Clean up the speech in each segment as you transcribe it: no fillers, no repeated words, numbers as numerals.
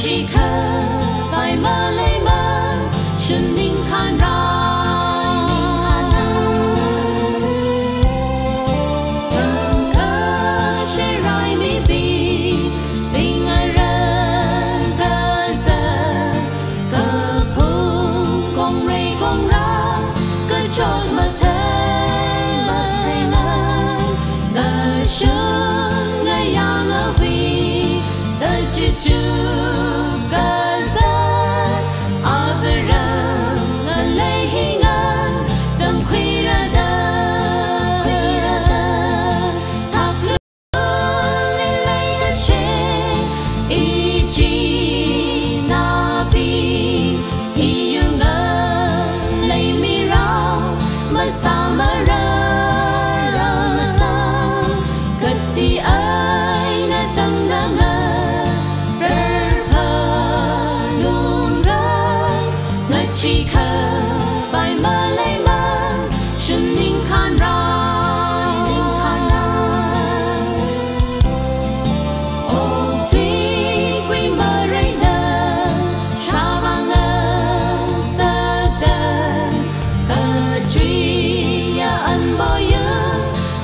chỉ khờ bài mơ lấy mơ chân ninh khan ra chỉ khờ bài mơ lấy mơ chân ninh khan ra ô tuy quy mơ rây đờ cha vang ơn sơ tờ cờ truy ya ân bồi nhớ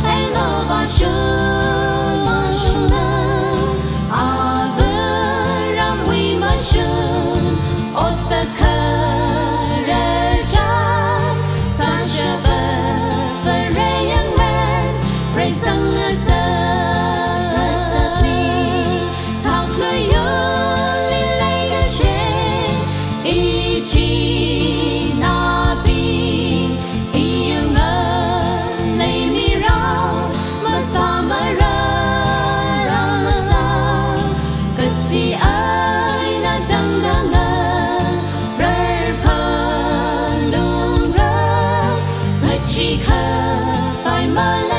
hay lo và sương à vơ ram quy mơ sương ốt sơ khờ chỉ khờ bài mơ